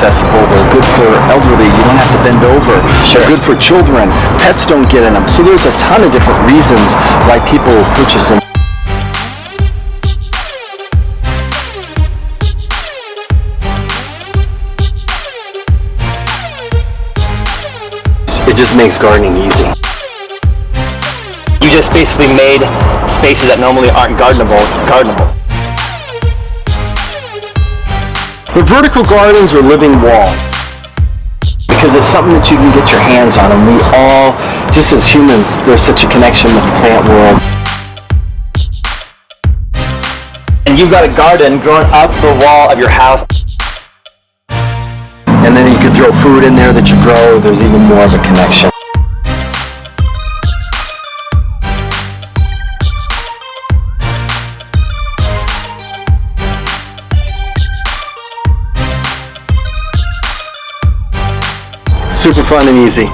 accessible. They're good for elderly. You don't have to bend over. Sure. They're good for children. Pets don't get in them. So there's a ton of different reasons why people purchase them. It just makes gardening easy. You just basically made spaces that normally aren't gardenable. The vertical gardens are living wall because it's something that you can get your hands on, and we all, just as humans, there's such a connection with the plant world. And you've got a garden growing up the wall of your house. And then you can throw food in there that you grow. There's even more of a connection. Super fun and easy.